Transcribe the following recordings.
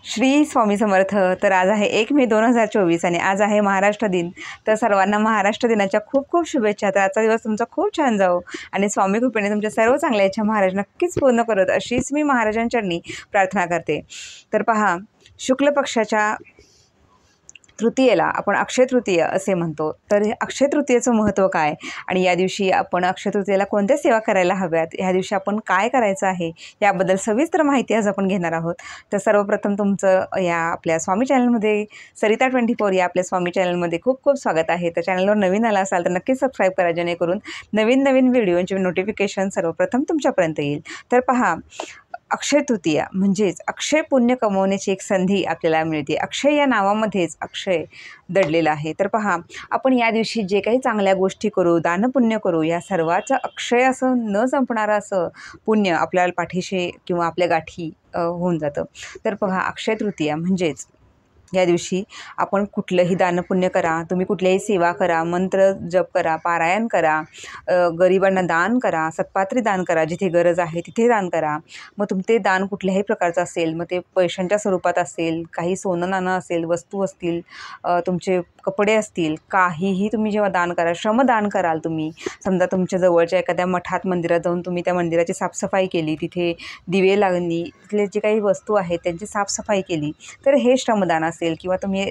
श्री स्वामी समर्थ. तर आज आहे 1 मे 2024 आणि आज आहे महाराष्ट्र दिन. तर सर्वांना महाराष्ट्र दिनाच्या खूप खूप शुभेच्छा. तर आजचा दिवस तुमचा खूप छान जाओ आणि स्वामी कृपेने तुमच्या सर्व चांगल्या इच्छा महाराज नक्कीच पूर्ण करत अशीच मी महाराजांचरणी प्रार्थना करते. तर पहा, शुक्ल पक्षाच्या तृतीयेला आपण अक्षय तृतीय असे म्हणतो. तर अक्षय तृतीयेचं महत्त्व काय आणि या दिवशी आपण अक्षय तृतीयेला कोणत्या सेवा करायला हव्यात, ह्या दिवशी आपण काय करायचं आहे याबद्दल सविस्तर माहिती आज आपण घेणार आहोत. तर सर्वप्रथम तुमचं या आपल्या स्वामी चॅनलमध्ये सरिता 24 या आपल्या स्वामी चॅनलमध्ये खूप खूप स्वागत आहे. तर चॅनलवर नवीन आला असाल तर नक्कीच सबस्क्राईब करा, जेणेकरून नवीन नवीन व्हिडिओचे नोटिफिकेशन सर्वप्रथम तुमच्यापर्यंत येईल. तर पहा, अक्षय तृतीया म्हणजेच अक्षय पुण्य कमवण्याची एक संधी आपल्याला मिळते. अक्षय या नावामध्येच अक्षय दडलेलं आहे. तर पहा, आपण या दिवशी जे काही चांगल्या गोष्टी करू, दानपुण्य करू, या सर्वाचं अक्षय असं न संपणारं असं पुण्य आपल्याला पाठीशी किंवा आपल्या गाठी होऊन जातं. तर पहा, अक्षय तृतीया म्हणजेच या दिवशी आपण कुठलंही दानपुण्य करा, तुम्ही कुठल्याही सेवा करा, मंत्र जप करा, पारायण करा, गरिबांना दान करा, सत्पात्री दान करा, जिथे गरज आहे तिथे दान करा. मग ते दान कुठल्याही प्रकारचं असेल, मग ते पैशांच्या स्वरूपात असेल, काही सोनं नाणं असेल, वस्तू असतील, तुमचे कपडे असतील, काहीही तुम्ही जेव्हा दान करा, श्रमदान कराल तुम्ही. समजा तुमच्या जवळच्या एखाद्या मठात, मंदिरात जाऊन तुम्ही त्या मंदिराची साफसफाई केली, तिथे दिवे लागणी, तिथले जे काही वस्तू आहेत त्यांची साफसफाई केली, तर हे श्रमदान असेल. किंवा तुम्ही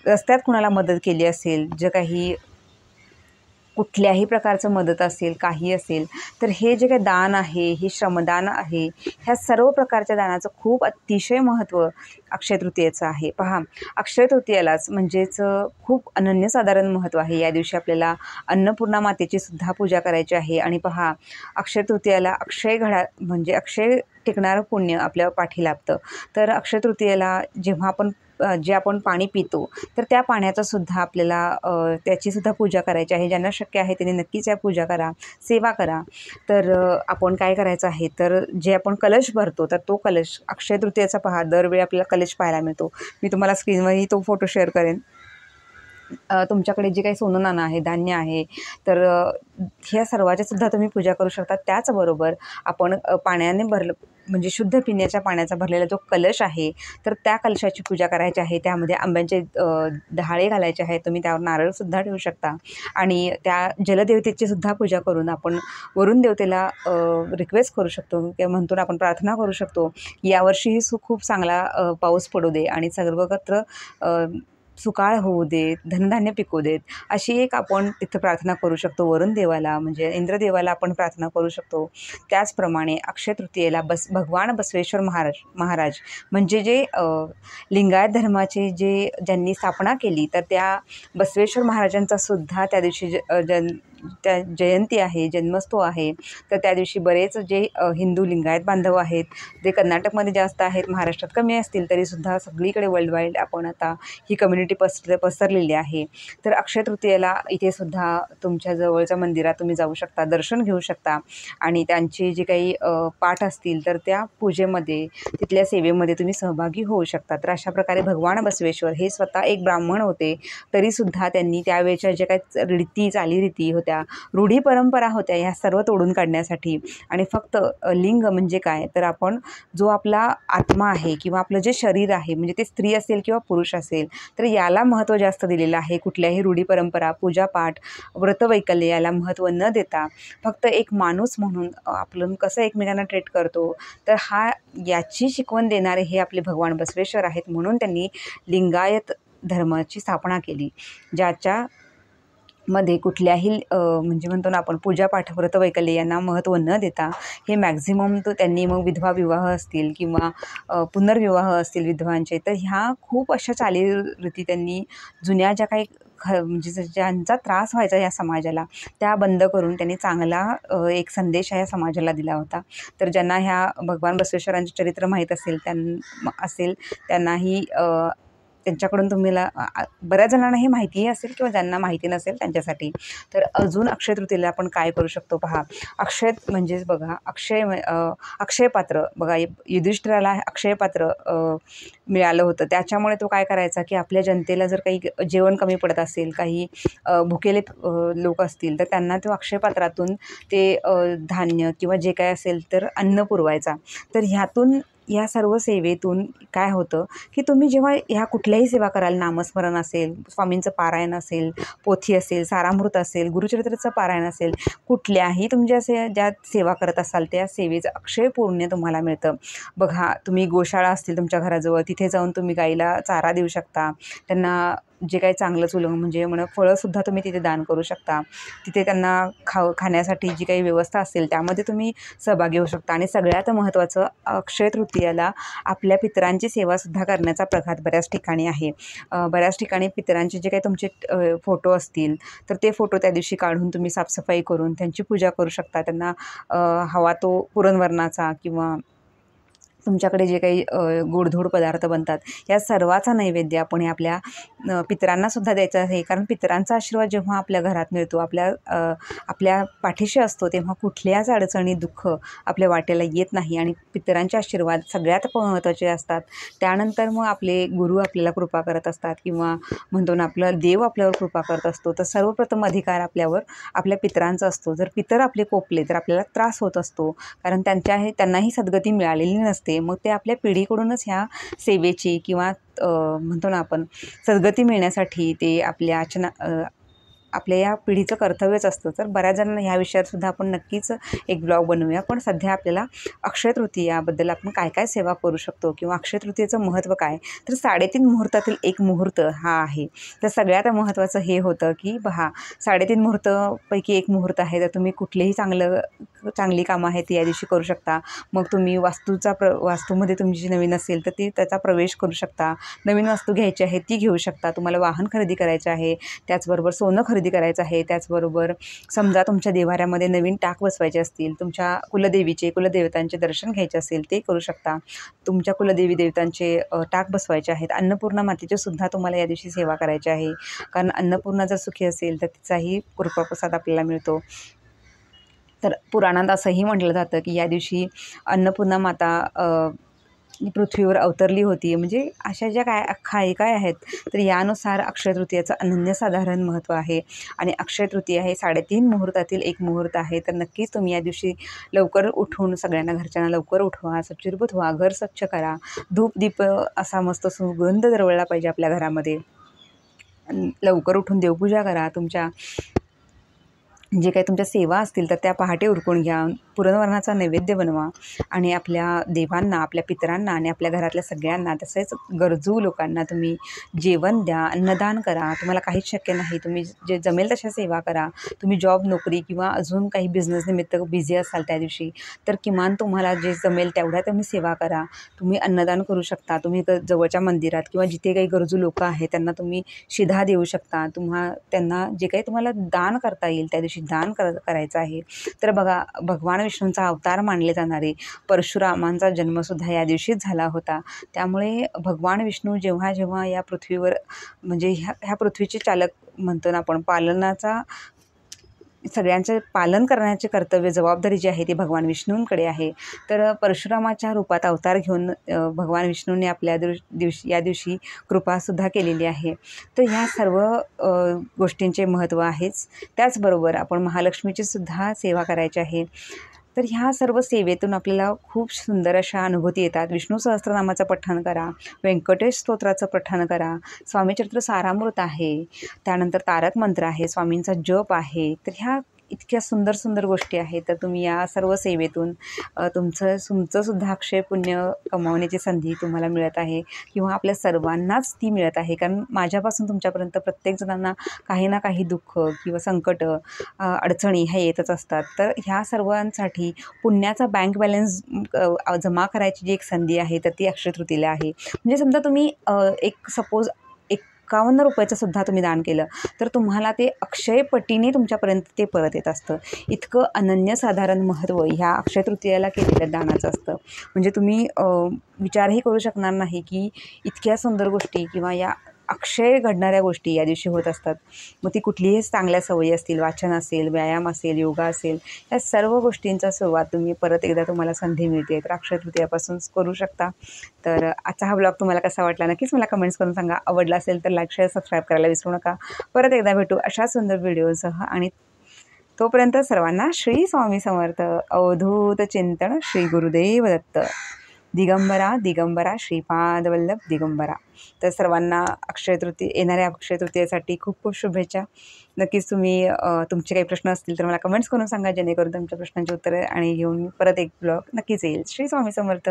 रस्त्यात कुणाला मदत केली असेल, जे काही कुठल्याही प्रकारचं मदत असेल, काही असेल, तर हे जे काही दान आहे, हे श्रमदान आहे. ह्या सर्व प्रकारच्या दानाचं खूप अतिशय महत्त्व अक्षय तृतीयेचं आहे. पहा, अक्षय तृतीयेलाच म्हणजेच खूप अनन्यसाधारण महत्त्व आहे. या दिवशी आपल्याला अन्नपूर्णा मातेची सुद्धा पूजा करायची आहे. आणि पहा, अक्षय तृतीयेला अक्षय घडा म्हणजे अक्षय टिकणारं पुण्य आपल्या पाठी लाभतं. तर अक्षय तृतीयेला जेव्हा आपण पाणी पितो, तर त्या पाण्याचं सुद्धा आपल्याला त्याची सुद्धा पूजा करायची आहे. ज्यांना शक्य आहे त्यांनी नक्कीच या पूजा करा, सेवा करा. तर आपण काय करायचं आहे, तर जे आपण कलश भरतो, तर तो कलश अक्षय तृतीयेचा पहा, दरवेळी आपल्याला कलश पाहायला मिळतो. मी तुम्हाला स्क्रीनवरही तो फोटो शेअर करेन. तुमच्याकडे जे काही सोनं नाणं आहे, धान्य आहे, तर ह्या सर्वाची सुद्धा तुम्ही पूजा करू शकता. त्याचबरोबर आपण पाण्याने भरलं म्हणजे शुद्ध पिण्याच्या पाण्याचा भरलेला जो कलश आहे, तर त्या कलशाची पूजा करायची आहे. त्यामध्ये आंब्यांचे डहाळे घालायचे आहेत. तुम्ही त्यावर नारळसुद्धा ठेवू शकता आणि त्या जलदेवतेची सुद्धा पूजा करून आपण वरुण देवतेला रिक्वेस्ट करू शकतो किंवा म्हणतो आपण प्रार्थना करू शकतो, यावर्षीही खूप चांगला पाऊस पडू दे आणि सर्वत्र सुकाळ होऊ देत, धनधान्य पिकू देत, अशी एक आपण तिथं प्रार्थना करू शकतो. वरुण देवाला म्हणजे इंद्रदेवाला आपण प्रार्थना करू शकतो. त्याचप्रमाणे अक्षय तृतीयेला भगवान बसवेश्वर महाराज म्हणजे जे लिंगायत धर्माचे ज्यांनी स्थापना केली, तर त्या बसवेश्वर महाराजांचा सुद्धा त्या दिवशी त्या जयंती आहे, जन्मोत्सव आहे. तर त्या दिवशी बरेच जे हिंदू लिंगायत बांधव आहेत, जे कर्नाटकमध्ये जास्त आहेत, महाराष्ट्रात कमी असतील, तरीसुद्धा सगळीकडे वर्ल्डवाईड आपण आता ही कम्युनिटी पसरलेली आहे. तर अक्षय तृतीयेला इथे सुद्धा तुमच्या जवळच्या मंदिरात तुम्ही जाऊ शकता, दर्शन घेऊ शकता आणि त्यांचे जे काही पाठ असतील, तर त्या पूजेमध्ये, तिथल्या सेवेमध्ये तुम्ही सहभागी होऊ शकता. तर अशा प्रकारे भगवान बसवेश्वर हे स्वतः एक ब्राह्मण होते, तरीसुद्धा त्यांनी त्यावेळच्या जे काही चालीरीती होत्या, रूढी परंपरा होत्या, ह्या सर्व तोडून काढण्यासाठी आणि फक्त लिंग म्हणजे काय, तर आपण जो आपला आत्मा आहे किंवा आपलं जे शरीर आहे, म्हणजे ते स्त्री असेल किंवा पुरुष असेल, तर याला महत्त्व जास्त दिलेलं आहे. कुठल्याही रूढी परंपरा, पूजापाठ, व्रतवैकल्य याला महत्त्व न देता फक्त एक माणूस म्हणून आपण कसं एकमेकांना ट्रीट करतो, तर याची शिकवण देणारे हे आपले भगवान बसवेश्वर आहेत. म्हणून त्यांनी लिंगायत धर्माची स्थापना केली, मध्ये कुठल्याही म्हणजे म्हणतो ना आपण पूजापाठ, व्रतवैकल्य यांना महत्त्व न देता हे मॅक्झिमम तो त्यांनी मग विधवा विवाह असतील किंवा पुनर्विवाह असतील विधवांचे, तर ह्या खूप अशा चालीरीती त्यांनी जुन्या ज्या काही म्हणजे ज्यांचा त्रास व्हायचा या समाजाला, त्या बंद करून त्यांनी चांगला एक संदेश या समाजाला दिला होता. तर ज्यांना ह्या भगवान बसवेश्वरांचे चरित्र माहीत असेल त्यांनाही त्यांच्याकडून तुम्हाला बऱ्याच जणांना हे माहितीही असेल किंवा ज्यांना माहिती नसेल त्यांच्यासाठी. तर अजून अक्षय तृतीयेला आपण काय करू शकतो पहा, अक्षय म्हणजेच बघा, अक्षयपात्र बघा, युधिष्ठिराला अक्षयपात्र मिळालं होतं. त्याच्यामुळे तो काय करायचा की आपल्या जनतेला जर काही जेवण कमी पडत असेल, काही भुकेले लोक असतील, तर त्यांना तो अक्षयपात्रातून ते धान्य किंवा जे काय असेल तर अन्न पुरवायचा. तर ह्यातून या सर्व सेवेतून काय होतं की तुम्ही जेव्हा ह्या कुठल्याही सेवा कराल, नामस्मरण असेल, स्वामींचं पारायण असेल, पोथी असेल, सारामृत असेल, गुरुचरित्राचं पारायण असेल, कुठल्याही तुमच्या ज्या सेवा करत असाल त्या सेवेचं अक्षय पुण्य तुम्हाला मिळतं. बघा, तुम्ही गोशाळा असतील तुमच्या घराजवळ, तिथे जाऊन तुम्ही गाईला चारा देऊ शकता. त्यांना जे काही चांगलं चुलं म्हणजे फळंसुद्धा तुम्ही तिथे दान करू शकता. तिथे त्यांना खाण्यासाठी जी काही व्यवस्था असेल त्यामध्ये तुम्ही सहभागी होऊ शकता. आणि सगळ्यात महत्त्वाचं, अक्षय तृतीयेला आपल्या पितरांची सेवासुद्धा करण्याचा प्रघात बऱ्याच ठिकाणी आहे. बऱ्याच ठिकाणी पितरांचे जे काही तुमचे फोटो असतील तर ते फोटो त्या दिवशी काढून तुम्ही साफसफाई करून त्यांची पूजा करू शकता. त्यांना हवा तो पुरणवरणाचा किंवा तुमच्याकडे जे काही गोडधोड पदार्थ बनतात या सर्वाचा नैवेद्य आपण आपल्या पितरांनासुद्धा द्यायचा आहे. कारण पितरांचा आशीर्वाद जेव्हा आपल्या घरात मिळतो, आपल्या पाठीशी असतो, तेव्हा कुठल्याच अडचणी, दुःख आपल्या वाटेला येत नाही. आणि पितरांचे आशीर्वाद सगळ्यात महत्त्वाचे असतात. त्यानंतर मग आपले गुरु आपल्याला कृपा करत असतात किंवा म्हणतो ना आपला देव आपल्यावर कृपा करत असतो. तर सर्वप्रथम अधिकार आपल्यावर आपल्या पितरांचा असतो. जर पितर आपले कोपले तर आपल्याला त्रास होत असतो, कारण त्यांनाही सद्गती मिळालेली नसते. मग ते आपल्या पिढीकडूनच ह्या सेवेची किंवा म्हणतो ना आपण सद्गती मिळण्यासाठी ते आपल्या या पिढीचं कर्तव्यच असतं. तर बऱ्याच जणांना ह्या विषयात सुद्धा आपण नक्कीच एक ब्लॉग बनवूया. पण सध्या आपल्याला अक्षय तृतीयाबद्दल आपण काय काय सेवा करू शकतो किंवा अक्षय तृतीयेचं महत्त्व काय, तर 3.5 मुहूर्तातील एक मुहूर्त हा आहे. तर सगळ्यात महत्त्वाचं हे होतं की 3.5 मुहूर्तपैकी एक मुहूर्त आहे. तर तुम्ही कुठलेही चांगली कामं आहेत ती या दिवशी करू शकता. मग तुम्ही वास्तूमध्ये तुमची नवीन असेल तर त्याचा प्रवेश करू शकता. नवीन वस्तू घ्यायची आहे ती घेऊ शकता. तुम्हाला वाहन खरेदी करायचं आहे, त्याचबरोबर सोनं खरेदी करायचं आहे, त्याचबरोबर समजा तुमच्या देव्हाऱ्यामध्ये नवीन टाक बसवायचे असतील, तुमच्या कुलदेवतांचे दर्शन घ्यायचे असेल ते करू शकता. तुमच्या कुलदेवी देवतांचे टाक बसवायचे आहेत. अन्नपूर्णा मातेची सुद्धा तुम्हाला या दिवशी सेवा करायची आहे. कारण अन्नपूर्णा जर सुखी असेल तर तिचाही कृपाप्रसाद आपल्याला मिळतो. तर पुराणात असंही म्हटलं जातं की या दिवशी अन्नपूर्णा माता पृथ्वीवर अवतरली होती. म्हणजे अशा ज्या काय आहेत, तर यानुसार अक्षय तृतीयाचं अनन्यसाधारण महत्त्व आहे. आणि अक्षय तृतीया हे 3.5 मुहूर्तातील एक मुहूर्त आहे. तर नक्कीच तुम्ही या दिवशी लवकर उठून सगळ्यांना, घरच्यांना लवकर उठवा, सच्चिरभूत व्हा, घर स्वच्छ करा, धूप दीप असा मस्त सुगंध दरवळला पाहिजे आपल्या घरामध्ये. लवकर उठून देवपूजा करा. जे काही तुमच्या सेवा असतील तर त्या पहाटे उरकून घ्या. पुरणवरणाचा नैवेद्य बनवा आणि आपल्या देवांना, आपल्या पितरांना आणि आपल्या घरातल्या सगळ्यांना, तसेच गरजू लोकांना तुम्ही जेवण द्या, अन्नदान करा. तुम्हाला काहीच शक्य नाही, तुम्ही जे जमेल तशा सेवा करा. तुम्ही जॉब, नोकरी किंवा अजून काही बिझनेस निमित्त बिझी असाल त्या दिवशी, तर किमान तुम्हाला जे जमेल तेवढ्या तुम्ही सेवा करा. तुम्ही अन्नदान करू शकता. तुम्ही जवळच्या मंदिरात किंवा जिथे काही गरजू लोक आहेत त्यांना तुम्ही शिधा देऊ शकता. त्यांना जे काही तुम्हाला दान करता येईल त्या दिवशी दान करायचं आहे. तर बघा, भगवान विष्णूंचा अवतार मानले जाणारे परशुरामांचा जन्मसुद्धा या दिवशीच झाला होता. त्यामुळे भगवान विष्णू जेव्हा जेव्हा या पृथ्वीवर म्हणजे ह्या पृथ्वीचे चालक म्हणतो ना आपण, सगळ्यांचं पालन करण्याचे कर्तव्य, जबाबदारी जी आहे ती भगवान विष्णूंकडे आहे. तर परशुरामाच्या रूपात अवतार घेऊन भगवान विष्णूंनी आपल्या या दिवशी कृपासुद्धा केलेली आहे. तर ह्या सर्व गोष्टींचे महत्त्व आहेच. त्याचबरोबर आपण महालक्ष्मीची सुद्धा सेवा करायची आहे. तर ह्या सर्व सेवेतून आपल्याला खूप सुंदर अशा अनुभूती येतात. विष्णू सहस्त्रनामाचं पठण करा, व्यंकटेश स्तोत्राचं पठण करा, स्वामीचरित्र सारामृत आहे, त्यानंतर तारक मंत्र आहे, स्वामींचा जप आहे. तर ह्या इतक्या सुंदर सुंदर गोष्टी आहेत. तर तुम्ही या सर्व सेवेतून तुमचंसुद्धा अक्षय पुण्य कमावण्याची संधी तुम्हाला मिळत आहे किंवा आपल्या सर्वांनाच ती मिळत आहे. कारण माझ्यापासून तुमच्यापर्यंत प्रत्येक जणांना काही ना काही दुःख किंवा संकट, अडचणी ह्या येतच असतात. तर ह्या सर्वांसाठी पुण्याचा बँक बॅलन्स जमा करायची जी एक संधी आहे तर ती अक्षय तृतीयेला आहे. म्हणजे समजा तुम्ही सपोज 51 रुपयाचं सुद्धा तुम्ही दान केलं तर तुम्हाला ते अक्षय पटीने तुमच्यापर्यंत ते परत येत असतं. इतकं अनन्यसाधारण महत्त्व ह्या अक्षय तृतीयेला केलेल्या दानाचं असतं. म्हणजे तुम्ही विचारही करू शकणार नाही की इतक्या सुंदर गोष्टी किंवा या अक्षय घडणाऱ्या गोष्टी या दिवशी होत असतात. मग ती कुठलीही चांगल्या सवयी असतील, वाचन असेल, व्यायाम असेल, योगा असेल, या सर्व गोष्टींचा सुरुवात तुम्ही परत एकदा तुम्हाला संधी मिळते तर अक्षय तृतीयापासून करू शकता. तर आजचा हा ब्लॉग तुम्हाला कसा वाटला नक्कीच मला कमेंट्स करून सांगा. आवडला असेल तर लाईक, शेअर, सबस्क्राईब करायला विसरू नका. परत एकदा भेटू अशा सुंदर व्हिडिओसह आणि तोपर्यंत सर्वांना श्री स्वामी समर्थ. अवधूत चिंतन. श्री गुरुदेव दत्त. दिगंबरा दिगंबरा श्रीपाद वल्लभ दिगंबरा. तर सर्वांना येणाऱ्या अक्षय तृतीयेसाठी खूप खूप शुभेच्छा. नक्कीच तुम्ही तुमचे काही प्रश्न असतील तर मला कमेंट्स करून सांगा, जेणेकरून तुमच्या प्रश्नांची उत्तरं आणि घेऊन परत एक ब्लॉग नक्कीच येईल. श्री स्वामी समर्थ.